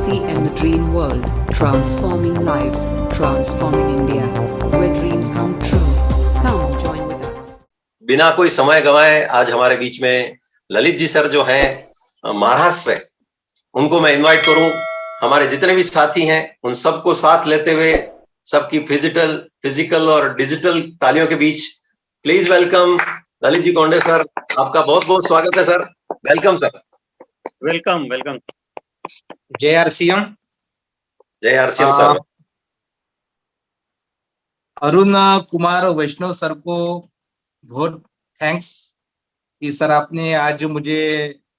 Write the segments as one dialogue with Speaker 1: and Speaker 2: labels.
Speaker 1: JRC and the Dream World, transforming lives, transforming India, where dreams come true. Come join with us.
Speaker 2: बिना कोई समय गंवाए आज हमारे बीच में ललित जी सर जो हैं महाराष्ट्र से, उनको मैं इनवाइट करूं। हमारे जितने भी साथी हैं उन सबको साथ लेते हुए सबकी फिजिकल और डिजिटल तालियों के बीच please welcome Lalit ji Konde sir. आपका बहुत बहुत स्वागत है sir. Welcome sir.
Speaker 3: Welcome welcome. जय RCM
Speaker 2: sir.
Speaker 3: Arun Kumar Vaishnav sir को बहुत थैंक्स कि सर आपने आज मुझे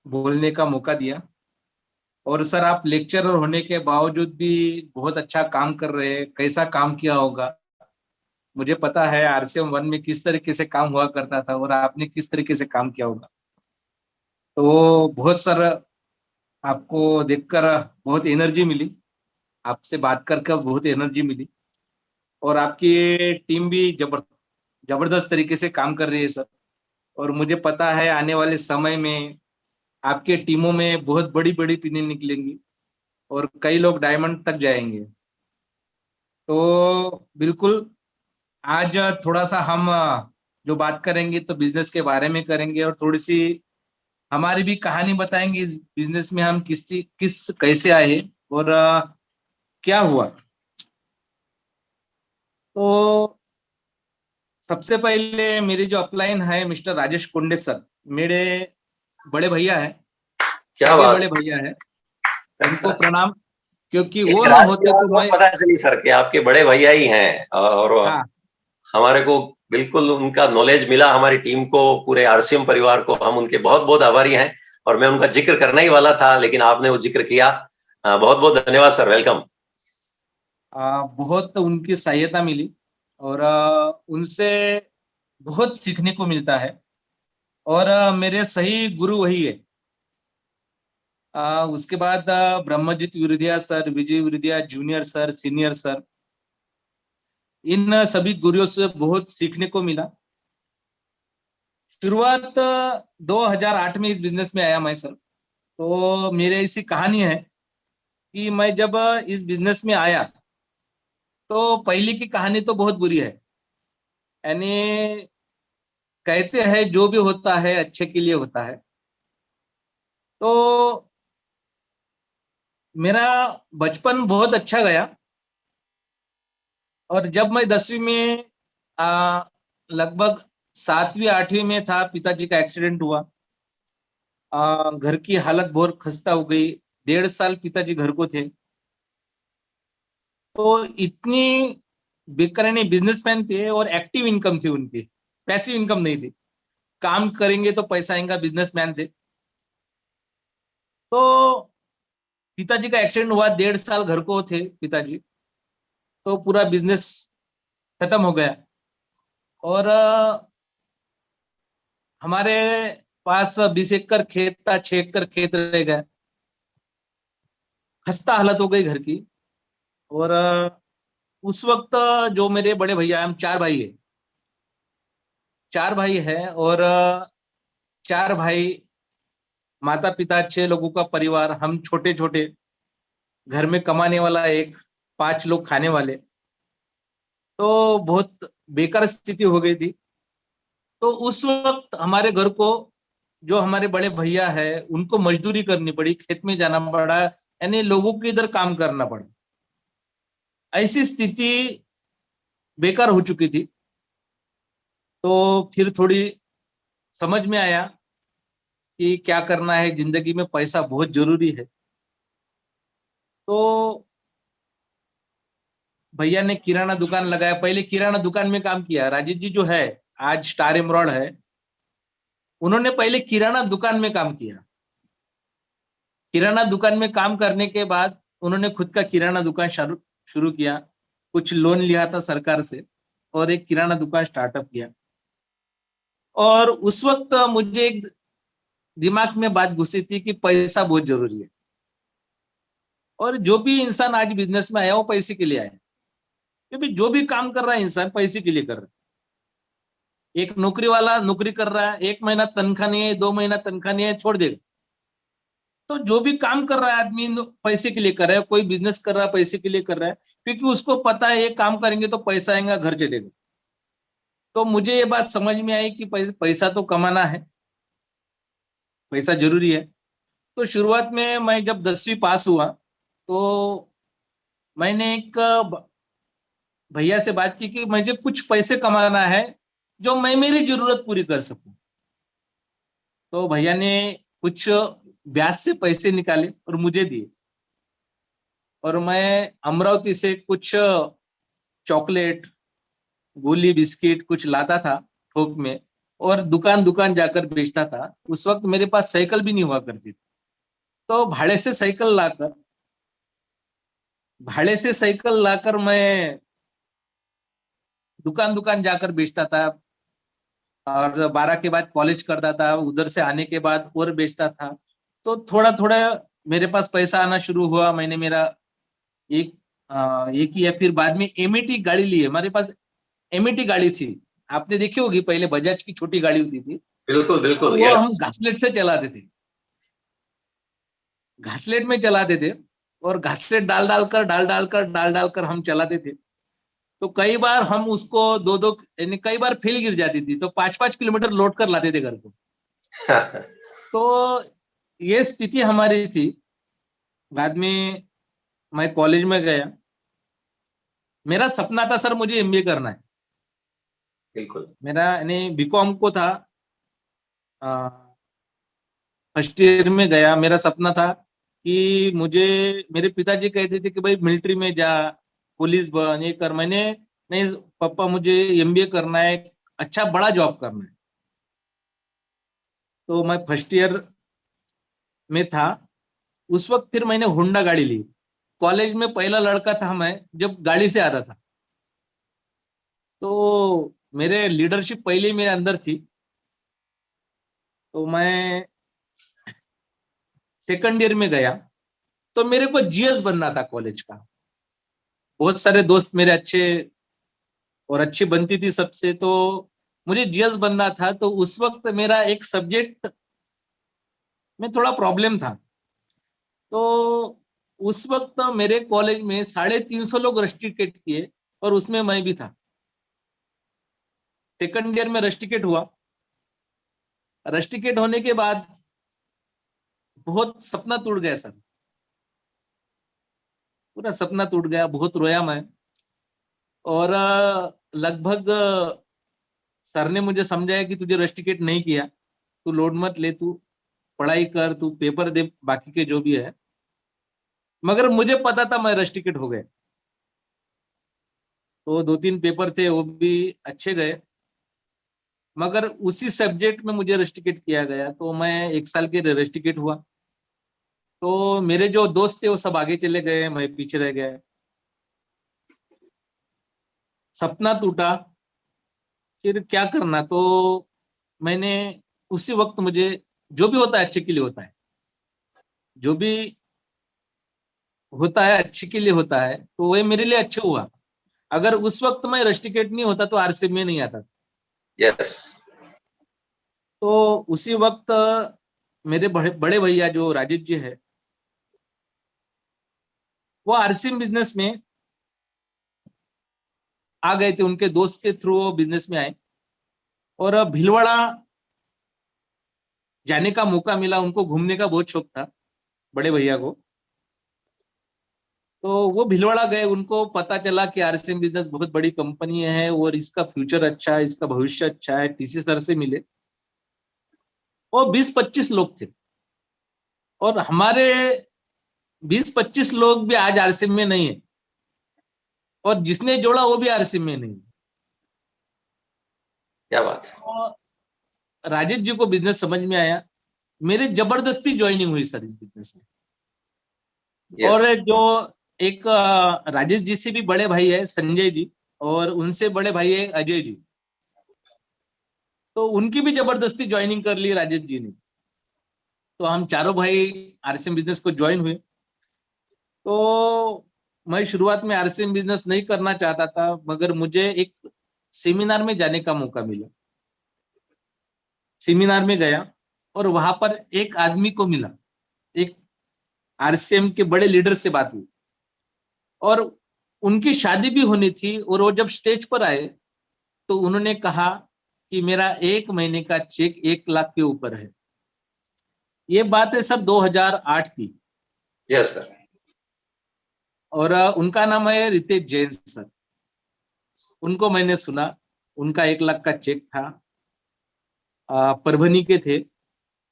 Speaker 3: बोलने का मौका दिया। और सर आप लेक्चरर होने के बावजूद भी बहुत अच्छा काम कर रहे हैं। कैसा काम किया होगा मुझे पता है, आरसीएम 1 में किस तरीके से काम हुआ करता था और आपने किस तरीके से काम किया होगा। तो बहुत सर आपको देखकर बहुत एनर्जी मिली, आपसे बात करके बहुत एनर्जी मिली और आपकी टीम भी जबरदस्त तरीके से काम कर रही है सर। और मुझे पता है आने वाले समय में आपके टीमों में बहुत बड़ी बड़ी टीमें निकलेंगी और कई लोग डायमंड तक जाएंगे। तो बिल्कुल आज थोड़ा सा हम जो बात करेंगे तो बिजनेस के बारे में करेंगे और थोड़ी सी हमारी भी कहानी बताएंगे इस बिजनेस में हम किस कैसे आए और क्या हुआ। तो सबसे पहले मेरी जो अपलाइन है मिस्टर राजेश कोंडे सर, मेरे बड़े भैया है।
Speaker 2: क्या बात,
Speaker 3: बड़े भैया है, उनको प्रणाम। क्योंकि वो
Speaker 2: एक
Speaker 3: ना होते तो मैं
Speaker 2: पता चली सर कि आपके बड़े भैया ही हैं और
Speaker 3: हाँ
Speaker 2: हमारे को बिल्कुल उनका नॉलेज मिला। हमारी टीम को, पूरे आरसीएम परिवार को हम उनके बहुत बहुत आभारी हैं और मैं उनका जिक्र करना ही वाला था लेकिन आपने वो जिक्र किया। बहुत बहुत धन्यवाद सर। वेलकम।
Speaker 3: बहुत उनकी सहायता मिली और उनसे बहुत सीखने को मिलता है और मेरे सही गुरु वही है। उसके बाद ब्रह्मजीत विरुदिया सर, विजय विरुदिया जूनियर सर, सीनियर सर, इन सभी गुरुओं से बहुत सीखने को मिला। शुरुआत 2008 में इस बिजनेस में आया मैं सर। तो मेरे ऐसी कहानी है कि मैं जब इस बिजनेस में आया तो पहले की कहानी तो बहुत बुरी है। यानी कहते हैं जो भी होता है अच्छे के लिए होता है। तो मेरा बचपन बहुत अच्छा गया और जब मैं 10वीं में लगभग 7वीं 8वीं में था, पिताजी का एक्सीडेंट हुआ। घर की हालत बहुत खस्ता हो गई। 1.5 साल पिताजी घर को थे। तो इतनी बेकरानी, बिजनेसमैन थे और एक्टिव इनकम थी उनकी, पैसिव इनकम नहीं थी। काम करेंगे तो पैसा आएगा, बिजनेसमैन थे। तो पिताजी का एक्सीडेंट हुआ, 1.5 साल घर को थे पिताजी। तो पूरा बिजनेस खत्म हो गया और हमारे पास 20 एकड़ खेत था, 6 एकड़ खेत रह गए। खस्ता हालत हो गई घर की। और उस वक्त जो मेरे बड़े भैया, हम 4 भाई है, 4 भाई है और 4 भाई, माता पिता, 6 लोगों का परिवार, हम छोटे छोटे, घर में कमाने वाला एक, 5 लोग खाने वाले। तो बहुत बेकार स्थिति हो गई थी। तो उस वक्त हमारे घर को, जो हमारे बड़े भैया है, उनको मजदूरी करनी पड़ी, खेत में जाना पड़ा, यानी लोगों के इधर काम करना पड़ा। ऐसी स्थिति बेकार हो चुकी थी। तो फिर थोड़ी समझ में आया कि क्या करना है, जिंदगी में पैसा बहुत जरूरी है। तो भैया ने किराना दुकान लगाया। पहले किराना दुकान में काम किया। राजेश जी जो है, आज स्टार एमरॉड है, उन्होंने पहले किराना दुकान में काम किया। किराना दुकान में काम करने के बाद उन्होंने खुद का किराना दुकान शुरू किया। कुछ लोन लिया था सरकार से और एक किराना दुकान स्टार्टअप किया। और उस वक्त मुझे एक दिमाग में बात घुसी थी कि पैसा बहुत जरूरी है और जो भी इंसान आज बिजनेस में आया वो पैसे के लिए आया। क्योंकि जो भी काम कर रहा है इंसान पैसे के लिए कर रहा है। एक नौकरी वाला नौकरी कर रहा है, 1 महीना तनख्वाह नहीं है, 2 महीना तनख्वाह नहीं है, छोड़ देगा। तो जो भी काम कर रहा है आदमी पैसे के लिए कर रहा है, कोई बिजनेस कर रहा है पैसे के लिए कर रहा है, क्योंकि उसको पता है ये काम करेंगे तो पैसा आएगा, घर चलेगा। तो मुझे ये बात समझ में आई कि पैसा तो कमाना है, पैसा जरूरी है। तो शुरुआत में मैं जब 10वीं पास हुआ तो मैंने एक भैया से बात की कि मुझे कुछ पैसे कमाना है जो मैं मेरी जरूरत पूरी कर सकूं। तो भैया ने कुछ ब्याज से पैसे निकाले और मुझे दिए, और मैं अमरावती से कुछ चॉकलेट, गोली, बिस्किट कुछ लाता था थोक में, और दुकान दुकान जाकर बेचता था। उस वक्त मेरे पास साइकिल भी नहीं हुआ करती थी। तो भाड़े से साइकिल लाकर मैं दुकान दुकान जाकर बेचता था, और 12 के बाद कॉलेज करता था, उधर से आने के बाद और बेचता था। तो थोड़ा थोड़ा मेरे पास पैसा आना शुरू हुआ। मैंने मेरा एक एक ही, या फिर बाद में एमईटी गाड़ी ली है। हमारे पास एमईटी गाड़ी थी, आपने देखी होगी, पहले बजाज की छोटी गाड़ी होती थी।
Speaker 2: बिल्कुल
Speaker 3: तो
Speaker 2: बिल्कुल,
Speaker 3: वो
Speaker 2: यस।
Speaker 3: हम घासलेट से चलाते थे, घासलेट में चलाते थे, और घासलेट डाल डालकर हम चलाते थे। तो कई बार हम उसको दो दो, यानी कई बार फेल गिर जाती थी, तो 5-5 किलोमीटर लौट कर लाते थे घर को। तो ये स्थिति हमारी थी। बाद में मैं कॉलेज में गया, मेरा सपना था सर मुझे एमबीए करना है।
Speaker 2: बिल्कुल।
Speaker 3: मेरा यानी बीकॉम को था, फर्स्ट ईयर में गया। मेरा सपना था कि मुझे, मेरे पिताजी कहते थे कि भाई मिलिट्री में जा, पुलिस बन, ये कर। मैंने, नहीं पापा मुझे एमबीए करना है, अच्छा बड़ा जॉब करना है। तो मैं फर्स्ट ईयर में था उस वक्त, फिर मैंने होंडा गाड़ी ली। कॉलेज में पहला लड़का था मैं जब गाड़ी से आता था। तो मेरे लीडरशिप पहले ही मेरे अंदर थी। तो मैं सेकंड ईयर में गया, तो मेरे को जीएस बनना था कॉलेज का। बहुत सारे दोस्त मेरे अच्छे, और अच्छी बनती थी सबसे, तो मुझे जीएस बनना था। तो उस वक्त मेरा एक सब्जेक्ट में थोड़ा प्रॉब्लम था। तो उस वक्त मेरे कॉलेज में 350 लोग रस्टिकेट किए, और उसमें मैं भी था। सेकंड ईयर में रस्टिकेट हुआ। रस्टिकेट होने के बाद बहुत सपना टूट गया सर, पूरा सपना टूट गया, बहुत रोया मैं। और लगभग सर ने मुझे समझाया कि तुझे रस्टिकेट नहीं किया, तू लोड मत ले, तू पढ़ाई कर, तू पेपर दे, बाकी के जो भी है। मगर मुझे पता था मैं रस्टिकेट हो गए। तो 2-3 पेपर थे वो भी अच्छे गए, मगर उसी सब्जेक्ट में मुझे रस्टिकेट किया गया। तो मैं 1 साल के रस्टिकेट हुआ। तो मेरे जो दोस्त थे वो सब आगे चले गए, मैं पीछे रह गया। सपना टूटा, फिर क्या करना। तो मैंने उसी वक्त, मुझे जो भी होता है अच्छे के लिए होता है, जो भी होता है अच्छे के लिए होता है, तो वह मेरे लिए अच्छा हुआ। अगर उस वक्त मैं रस्टिकेट नहीं होता तो आरसीएम में नहीं आता था।
Speaker 2: यस।
Speaker 3: तो उसी वक्त मेरे बड़े बड़े भैया जो राजेश जी है, वो आरसीएम बिजनेस में आ गए थे, उनके दोस्त के थ्रू वो बिजनेस में आए, और भीलवाड़ा जाने का मौका मिला। उनको घूमने का बहुत शौक था बड़े भैया को। तो वो भीलवाड़ा गए, उनको पता चला कि आरसीएम बिजनेस बहुत बड़ी कंपनी है, और इसका फ्यूचर अच्छा है, इसका भविष्य अच्छा है। टीसी सर से मिले, वो 20-25 लोग थे, और हमारे 20-25 लोग भी आज आरसीएम में नहीं है, और जिसने जोड़ा वो भी आरसीएम में नहीं है।
Speaker 2: क्या बात है।
Speaker 3: तो राजेश जी को बिजनेस समझ में आया, मेरी जबरदस्ती ज्वाइनिंग हुई सर इस बिजनेस में। और
Speaker 2: यस।
Speaker 3: जो एक राजेश जी से भी बड़े भाई है संजय जी, और उनसे बड़े भाई है अजय जी, तो उनकी भी जबरदस्ती ज्वाइनिंग कर ली राजेश जी ने। तो हम चारों भाई आरसीएम बिजनेस को ज्वाइन हुए। तो मैं शुरुआत में आरसीएम बिजनेस नहीं करना चाहता था, मगर मुझे एक सेमिनार में जाने का मौका मिला। सेमिनार में गया, और वहां पर एक आदमी को मिला, एक आरसीएम के बड़े लीडर से बात हुई और उनकी शादी भी होनी थी, और वो जब स्टेज पर आए तो उन्होंने कहा कि मेरा 1 महीने का चेक 1 लाख के ऊपर है। ये बात है सब 2008 की।
Speaker 2: Yes sir.
Speaker 3: और उनका नाम है रितेश जैन सर। उनको मैंने सुना, उनका 1 लाख का चेक था, परभनी के थे,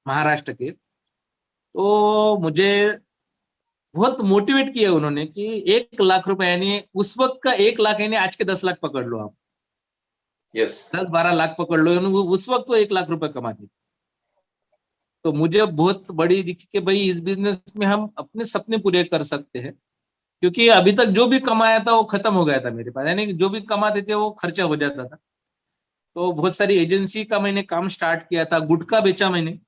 Speaker 3: महाराष्ट्र के। तो मुझे बहुत मोटिवेट किया उन्होंने कि 1 लाख रुपए, यानी उस वक्त का 1 लाख, यानी आज के 10 लाख पकड़ लो आप,
Speaker 2: यस
Speaker 3: 10-12 लाख पकड़ लो, उस वक्त तो 1 लाख रुपए कमाते थे। तो मुझे बहुत बड़ी दिखी कि भाई इस बिजनेस में हम अपने सपने पूरे कर सकते हैं, क्योंकि अभी तक जो भी कमाया था वो खत्म हो गया था मेरे पास, यानी कि जो भी कमाते थे वो खर्चा हो जाता था। तो बहुत सारी एजेंसी का मैंने काम स्टार्ट किया था, गुटखा बेचा मैंने,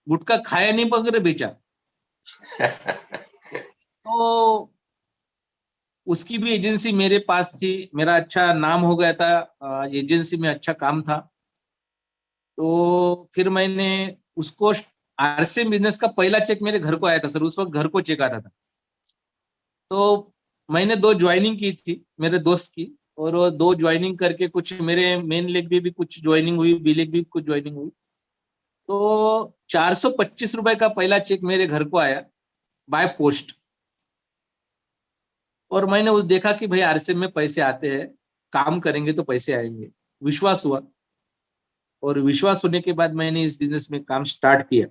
Speaker 3: गुटखा खाया नहीं मगर बेचा। तो उसकी भी एजेंसी मेरे पास थी, मेरा अच्छा नाम हो गया था, एजेंसी में अच्छा काम था। तो फिर मैंने उसको, आरसीएम बिजनेस का पहला चेक मेरे घर को आया था सर, उस वक्त घर को चेक आता था। तो मैंने 2 ज्वाइनिंग की थी मेरे दोस्त की, और वो 2 ज्वाइनिंग करके कुछ मेरे मेन लेग भी कुछ ज्वाइनिंग हुई, बी लेग भी कुछ ज्वाइनिंग हुई। तो 425 रुपए का पहला चेक मेरे घर को आया बाय पोस्ट। और मैंने उस देखा कि भाई आरसीएम में पैसे आते हैं, काम करेंगे तो पैसे आएंगे। विश्वास हुआ, और विश्वास होने के बाद मैंने इस बिजनेस में काम स्टार्ट किया।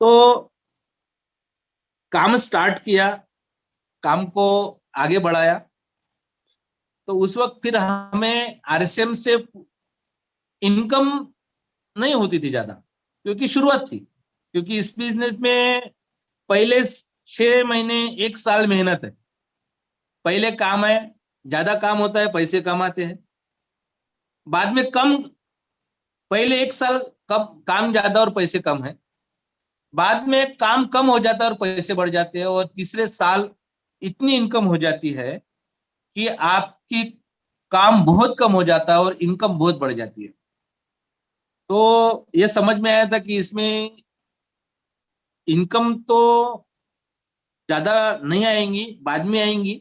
Speaker 3: तो काम स्टार्ट किया, काम को आगे बढ़ाया। तो उस वक्त फिर हमें आरसीएम से इनकम नहीं होती थी ज्यादा, क्योंकि शुरुआत थी। क्योंकि इस बिजनेस में पहले 6 महीने 1 साल मेहनत है, पहले काम है, ज्यादा काम होता है, पैसे कम आते हैं। बाद में कम, पहले 1 साल कम काम ज्यादा और पैसे कम है, बाद में काम कम हो जाता है और पैसे बढ़ जाते हैं, और तीसरे साल इतनी इनकम हो जाती है कि आपकी काम बहुत कम हो जाता है और इनकम बहुत बढ़ जाती है। तो ये समझ में आया था कि इसमें इनकम तो ज्यादा नहीं आएंगी, बाद में आएंगी।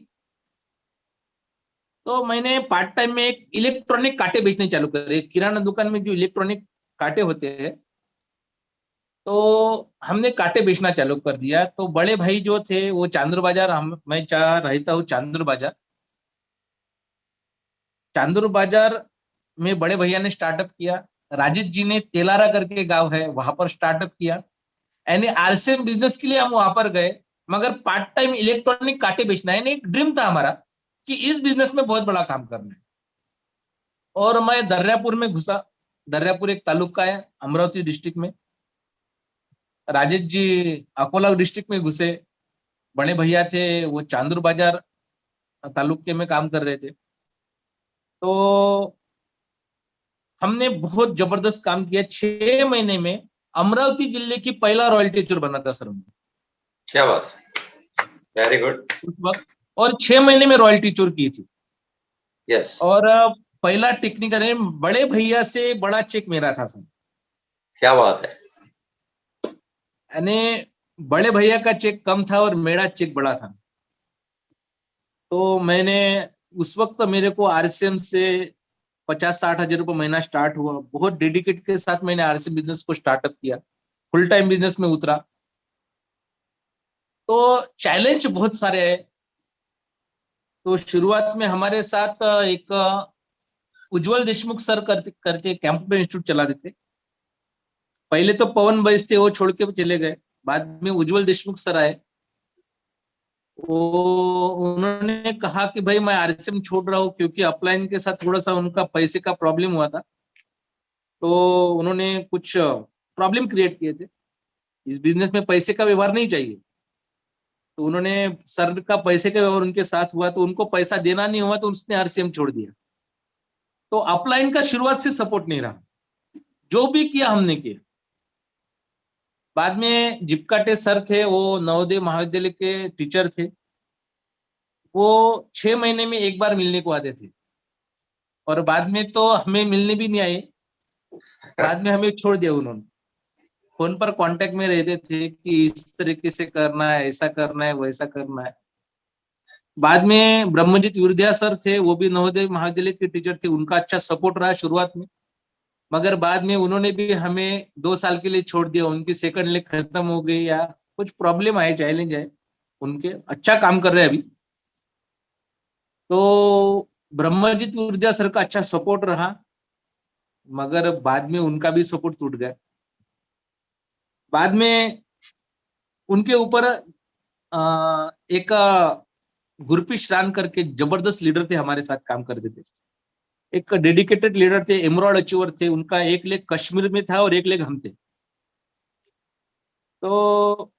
Speaker 3: तो मैंने पार्ट टाइम में एक इलेक्ट्रॉनिक कांटे बेचने चालू करे, किराना दुकान में जो इलेक्ट्रॉनिक कांटे होते हैं, तो हमने कांटे बेचना चालू कर दिया। तो बड़े भाई जो थे वो चांदूर बाजार, मैं रहता हूँ चांदूर बाजार। चांदूर बाजार में बड़े भैया ने स्टार्टअप किया, राजेश जी ने तेलारा करके गांव है वहां पर स्टार्टअप किया। यानी आरसीएम बिजनेस के लिए हम वहां पर गए, मगर पार्ट टाइम इलेक्ट्रॉनिक कांटे बेचना है, यानी एक ड्रीम था हमारा कि इस बिजनेस में बहुत बड़ा काम करना है। और मैं दर्यापुर में घुसा। दर्यापुर एक तालुका है अमरावती डिस्ट्रिक्ट में। राजेश जी अकोला डिस्ट्रिक्ट में घुसे। बड़े भैया थे वो चांदूर बाजार तालुके में काम कर रहे थे। तो हमने बहुत जबरदस्त काम किया। 6 महीने में अमरावती जिले की पहला रॉयल्टी चोर बना था सर हमने
Speaker 2: क्या बात, वेरी गुड।
Speaker 3: उस वक्त। और 6 महीने में रॉयल्टी चोर की थी।
Speaker 2: यस।
Speaker 3: और पहला टेक्निकल है, बड़े भैया से बड़ा चेक मेरा था सर।
Speaker 2: क्या बात है।
Speaker 3: यानी बड़े भैया का चेक कम था और मेरा चेक बड़ा था। तो मैंने उस वक्त मेरे को आरसीएम से 50-60 हजार रुपये महीना स्टार्ट हुआ। बहुत डेडिकेट के साथ मैंने आरसीएम बिजनेस को स्टार्टअप किया, फुल टाइम बिजनेस में उतरा। तो चैलेंज बहुत सारे हैं। तो शुरुआत में हमारे साथ एक उज्जवल देशमुख सर करते करते कंप्यूटर इंस्टीट्यूट चला रहे थे। पहले तो पवन बैस थे, वो छोड़ के चले गए। बाद में उज्जवल देशमुख सर आए। वो उन्होंने कहा कि भाई मैं आरसीएम छोड़ रहा हूँ, क्योंकि अपलाइन के साथ थोड़ा सा उनका पैसे का प्रॉब्लम हुआ था। तो उन्होंने कुछ प्रॉब्लम क्रिएट किए थे। इस बिजनेस में पैसे का व्यवहार नहीं चाहिए। तो उन्होंने, सर का पैसे का व्यवहार उनके साथ हुआ, तो उनको पैसा देना नहीं हुआ, तो उसने आरसीएम छोड़ दिया। तो अपलाइन का शुरुआत से सपोर्ट नहीं रहा, जो भी किया हमने किया। बाद में जिपकाटे सर थे, वो नवोदय महाविद्यालय के टीचर थे। वो 6 महीने में एक बार मिलने को आते थे, और बाद में तो हमें मिलने भी नहीं आए। बाद में हमें छोड़ दिया उन्होंने। फोन पर कांटेक्ट में रहते थे कि इस तरीके से करना है, ऐसा करना है, वैसा करना है। बाद में ब्रह्मजीत विद्या सर थे, वो भी नवोदय महाविद्यालय के टीचर थे, उनका अच्छा सपोर्ट रहा शुरुआत में। मगर बाद में उन्होंने भी हमें 2 साल के लिए छोड़ दिया, उनकी सेकंड लेग खत्म हो गई या कुछ प्रॉब्लम आए, चैलेंज है उनके। अच्छा काम कर रहे हैं अभी। तो ब्रह्मजीत विद्या सर का अच्छा सपोर्ट रहा, मगर बाद में उनका भी सपोर्ट टूट गया। बाद में उनके ऊपर एक गुरप्रीत श्रान करके जबरदस्त लीडर थे, हमारे साथ काम करते थे। एक डेडिकेटेड लीडर थे, एमराल्ड अचीवर थे। उनका एक लेग कश्मीर में था और एक लेग हम थे। तो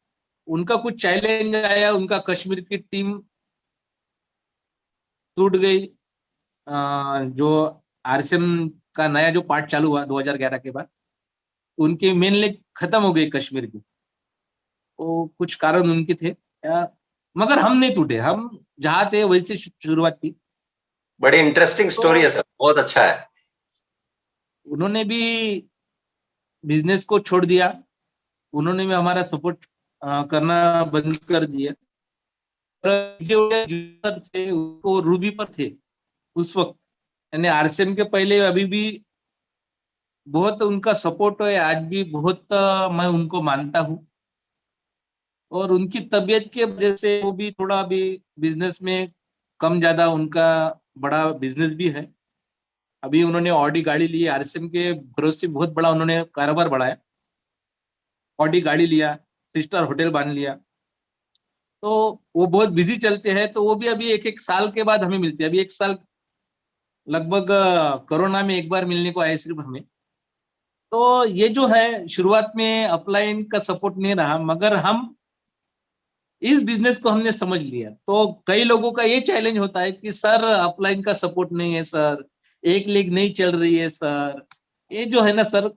Speaker 3: उनका कुछ चैलेंज आया, उनका कश्मीर की टीम टूट गई। जो आरसीएम का नया जो पार्ट चालू हुआ 2011 के बाद, उनकी मेन लेग खत्म हो गई कश्मीर की। तो कुछ कारण उनके थे, मगर हम नहीं टूटे, हम जहां थे वैसे शुरुआत की।
Speaker 2: बड़ी इंटरेस्टिंग स्टोरी है सर, बहुत अच्छा है।
Speaker 3: उन्होंने भी बिजनेस को छोड़ दिया, उन्होंने भी हमारा सपोर्ट करना बंद कर दिया। जो थे वो रूबी पर थे उस वक्त, यानी आरसीएम के पहले। अभी भी बहुत उनका सपोर्ट है, आज भी बहुत मैं उनको मानता हूँ। और उनकी तबीयत की वजह से वो भी थोड़ा अभी बिजनेस में कम ज्यादा, उनका बड़ा बिजनेस भी है। अभी उन्होंने ऑडी गाड़ी ली, आरसीएम के भरोसे बहुत बड़ा उन्होंने कारोबार बढ़ाया। ऑडी गाड़ी लिया, 3 स्टार होटल बांध लिया। तो वो बहुत बिजी चलते हैं, तो वो भी अभी एक एक साल के बाद हमें मिलते हैं। अभी 1 साल लगभग कोरोना में एक बार मिलने को आए सिर्फ हमें। तो ये जो है, शुरुआत में अपलाइन का सपोर्ट नहीं रहा, मगर हम इस बिजनेस को हमने समझ लिया। तो कई लोगों का ये चैलेंज होता है कि सर अपलाइन का सपोर्ट नहीं है सर, एक लीग नहीं चल रही है सर। ये जो है ना सर,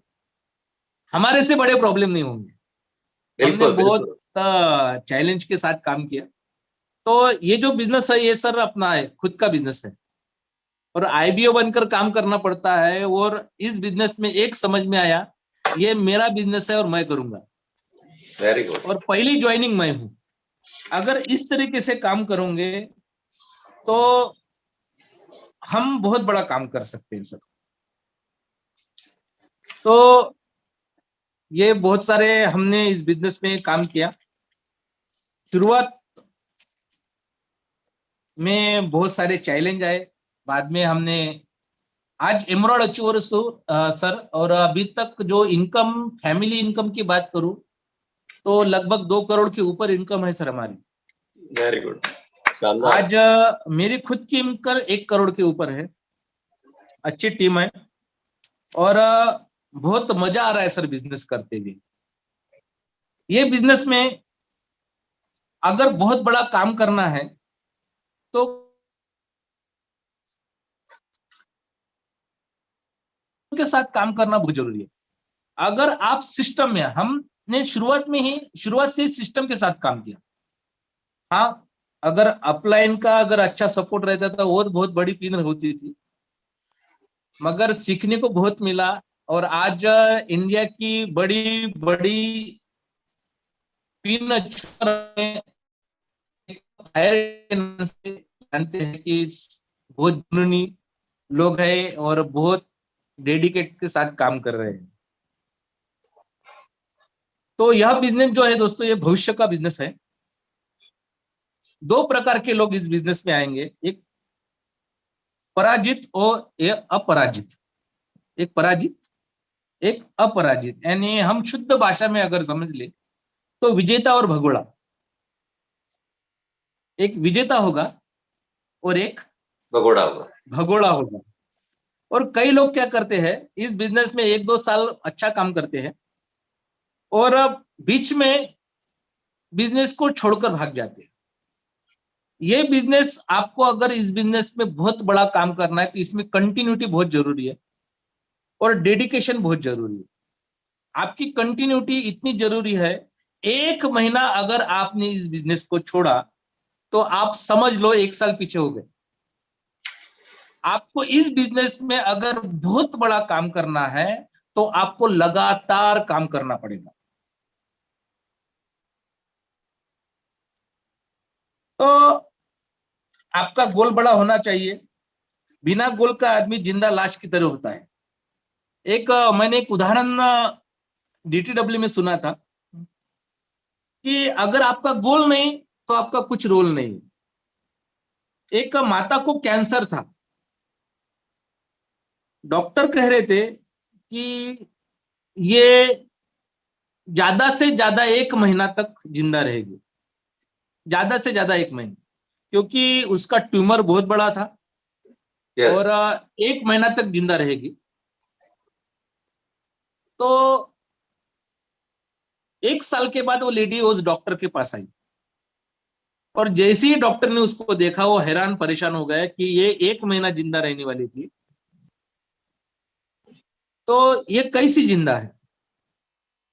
Speaker 3: हमारे से बड़े प्रॉब्लम नहीं होंगे। हमने
Speaker 2: बिल्कुल
Speaker 3: बहुत
Speaker 2: बिल्कुल।
Speaker 3: चैलेंज के साथ काम किया। तो ये जो बिजनेस है, ये सर अपना है, खुद का बिजनेस है, और आईबीओ बनकर काम करना पड़ता है। और इस बिजनेस में एक समझ में आया, ये मेरा बिजनेस है और मैं करूंगा,
Speaker 2: वेरी गुड।
Speaker 3: और पहली ज्वाइनिंग मैं हूं। अगर इस तरीके से काम करोगे तो हम बहुत बड़ा काम कर सकते हैं सर। तो ये बहुत सारे हमने इस बिजनेस में काम किया। शुरुआत में बहुत सारे चैलेंज आए, बाद में हमने आज एमराल्ड अचीवर सर, और अभी तक जो इनकम, फैमिली इनकम की बात करूं तो लगभग 2 करोड़ के ऊपर इनकम है सर हमारी।
Speaker 2: वेरी गुड, शानदार।
Speaker 3: आज मेरी खुद की इनकम 1 करोड़ के ऊपर है। अच्छी टीम है, और बहुत मजा आ रहा है सर बिजनेस करते हुए। ये बिजनेस में अगर बहुत बड़ा काम करना है तो उनके साथ काम करना बहुत जरूरी है। अगर आप सिस्टम में, हमने शुरुआत से सिस्टम के साथ काम किया। हाँ, अगर अपलाइन का अगर अच्छा सपोर्ट रहता था वो बहुत बड़ी पिन होती थी, मगर सीखने को बहुत मिला। और आज इंडिया की बड़ी बड़ी पिन जानते हैं कि बहुत जुनूनी लोग हैं और बहुत डेडिकेट के साथ काम कर रहे हैं। तो यह बिजनेस जो है दोस्तों, ये भविष्य का बिजनेस है। 2 प्रकार के लोग इस बिजनेस में आएंगे, एक पराजित और एक अपराजित। एक पराजित, एक अपराजित, यानी हम शुद्ध भाषा में अगर समझ ले तो विजेता और भगोड़ा। एक विजेता होगा और एक
Speaker 2: भगोड़ा होगा।
Speaker 3: भगोड़ा होगा। और कई लोग क्या करते हैं, इस बिजनेस में 1-2 साल अच्छा काम करते हैं और बीच में बिजनेस को छोड़कर भाग जाते हैं। ये बिजनेस, आपको अगर इस बिजनेस में बहुत बड़ा काम करना है तो इसमें कंटिन्यूटी बहुत जरूरी है और डेडिकेशन बहुत जरूरी है। आपकी कंटिन्यूटी इतनी जरूरी है, 1 महीना अगर आपने इस बिजनेस को छोड़ा तो आप समझ लो 1 साल पीछे हो गए। आपको इस बिजनेस में अगर बहुत बड़ा काम करना है तो आपको लगातार काम करना पड़ेगा। तो आपका गोल बड़ा होना चाहिए। बिना गोल का आदमी जिंदा लाश की तरह होता है। मैंने एक उदाहरण डीटीडब्ल्यू में सुना था कि अगर आपका गोल नहीं तो आपका कुछ रोल नहीं। एक माता को कैंसर था। डॉक्टर कह रहे थे कि ये ज्यादा से ज्यादा 1 महीना तक जिंदा रहेगी, ज्यादा से ज्यादा 1 महीना, क्योंकि उसका ट्यूमर बहुत बड़ा था।
Speaker 2: Yes.
Speaker 3: और 1 महीना तक जिंदा रहेगी। तो 1 साल के बाद वो लेडी उस डॉक्टर के पास आई, और जैसे ही डॉक्टर ने उसको देखा वो हैरान परेशान हो गया कि ये 1 महीना जिंदा रहने वाली थी, तो ये कैसी जिंदा है।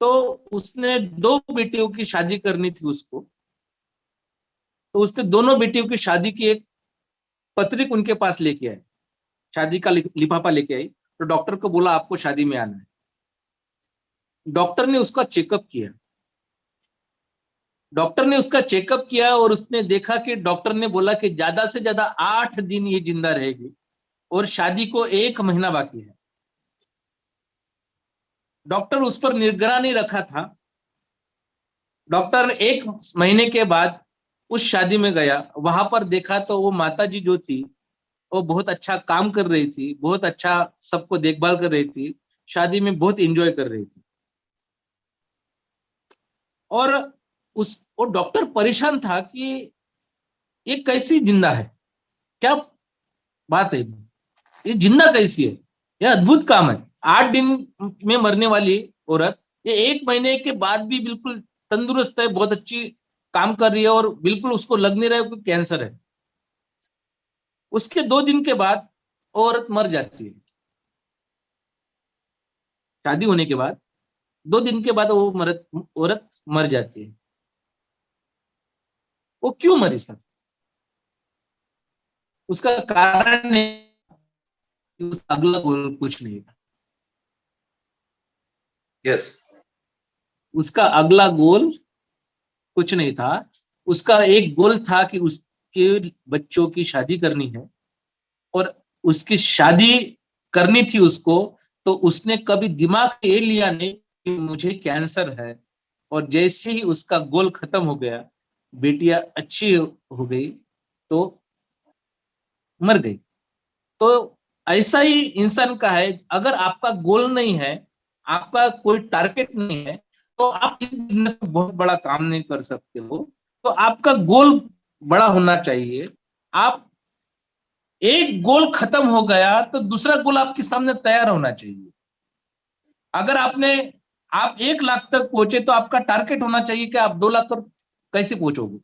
Speaker 3: तो उसने 2 बेटियों की शादी करनी थी उसको, तो उसने दोनों बेटियों की शादी की एक पत्रिक उनके पास लेके आए, शादी का लिफाफा लेके आई। तो डॉक्टर को बोला आपको शादी में आना है। डॉक्टर ने उसका चेकअप किया। डॉक्टर ने उसका चेकअप किया और उसने देखा कि डॉक्टर ने बोला कि ज्यादा से ज्यादा 8 दिन ये जिंदा रहेगी और शादी को 1 महीना बाकी है। डॉक्टर उस पर निगरानी रखा था। डॉक्टर 1 महीने के बाद उस शादी में गया, वहां पर देखा तो वो माताजी जो थी वो बहुत अच्छा काम कर रही थी, बहुत अच्छा सबको देखभाल कर रही थी, शादी में बहुत एंजॉय कर रही थी। और वो डॉक्टर परेशान था कि ये कैसी जिंदा है, क्या बात है, ये जिंदा कैसी है, ये अद्भुत काम है। 8 दिन में मरने वाली औरत ये 1 महीने के बाद भी बिल्कुल तंदुरुस्त है, बहुत अच्छी काम कर रही है और बिल्कुल उसको लग नहीं रहा है कि कैंसर है। उसके 2 दिन के बाद औरत मर जाती है। शादी होने के बाद 2 दिन के बाद वो औरत मर जाती है। वो क्यों मरी सर? उसका कारण है कि उसका अगला गोल कुछ नहीं था।
Speaker 2: Yes.
Speaker 3: उसका अगला गोल कुछ नहीं था। उसका एक गोल था कि उसके बच्चों की शादी करनी है, और उसकी शादी करनी थी उसको। तो उसने कभी दिमाग में ये लिया नहीं कि मुझे कैंसर है। और जैसे ही उसका गोल खत्म हो गया, बेटियां अच्छी हो गई तो मर गई। तो ऐसा ही इंसान का है, अगर आपका गोल नहीं है, आपका कोई टारगेट नहीं है, तो आप इस बिजनेस में बहुत बड़ा काम नहीं कर सकते हो। तो आपका गोल बड़ा होना चाहिए। आप एक गोल खत्म हो गया तो दूसरा गोल आपके सामने तैयार होना चाहिए। अगर आप 1 लाख तक पहुंचे तो आपका टारगेट होना चाहिए कि आप 2 लाख तक कैसे पहुंचोगे।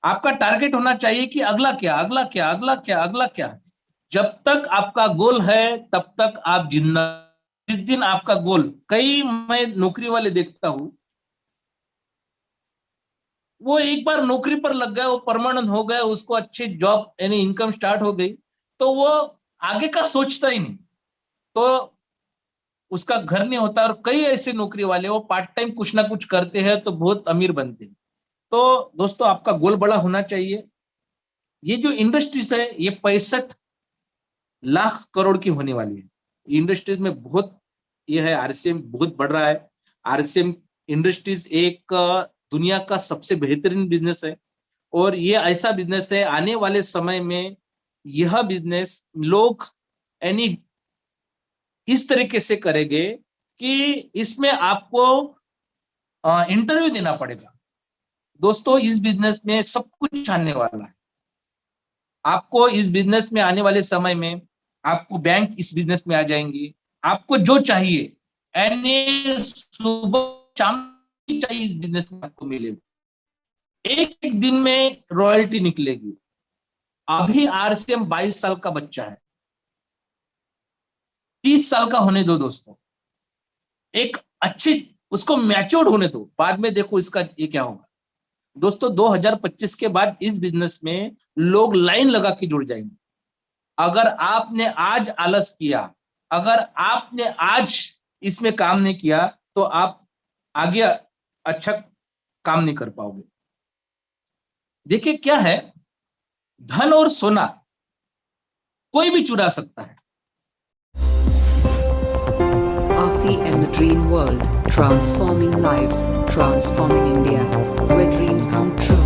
Speaker 3: आपका टारगेट होना चाहिए कि अगला क्या, अगला क्या, अगला क्या, अगला क्या। जब तक आपका गोल है तब तक आप जिंदा। जिस दिन आपका गोल, मैं नौकरी वाले देखता हूं, वो एक बार नौकरी पर लग गया, वो परमानेंट हो गया, उसको अच्छी जॉब यानी इनकम स्टार्ट हो गई, तो वो आगे का सोचता ही नहीं। तो उसका घर नहीं होता। और कई ऐसे नौकरी वाले वो पार्ट टाइम कुछ ना कुछ करते हैं तो बहुत अमीर बनते हैं। तो दोस्तों आपका गोल बड़ा होना चाहिए। ये जो इंडस्ट्रीज है ये 65 लाख करोड़ की होने वाली है। इंडस्ट्रीज में बहुत ये है, आरसीएम बहुत बढ़ रहा है। आरसीएम इंडस्ट्रीज एक दुनिया का सबसे बेहतरीन बिजनेस है। और ये ऐसा बिजनेस है, आने वाले समय में यह बिजनेस लोग यानी इस तरीके से करेंगे कि इसमें आपको इंटरव्यू देना पड़ेगा। दोस्तों इस बिजनेस में सब कुछ आने वाला है। आपको इस बिजनेस में आने वाले समय में आपको बैंक इस बिजनेस में आ जाएंगी। आपको जो चाहिए यानी सुबह शाम चाहिए इस बिजनेस में आपको मिलेगा। एक दिन में रॉयल्टी निकलेगी। अभी आरसीएम 22 साल का बच्चा है, 30 साल का होने दो दोस्तों। एक अच्छी उसको मैच्योर्ड होने दो, बाद में देखो इसका ये क्या होगा। दोस्तों 2025 के बाद इस बिजनेस में लोग लाइन लगा के जुड़ जाएंगे। अगर आपने आज आलस किया, अगर आपने आज इसमें काम नहीं किया, तो आप आगे अच्छा काम नहीं कर पाओगे। देखिए क्या है, धन और सोना कोई भी चुरा सकता है।
Speaker 1: RCM The Dream World, transforming lives, transforming India, where dreams come true.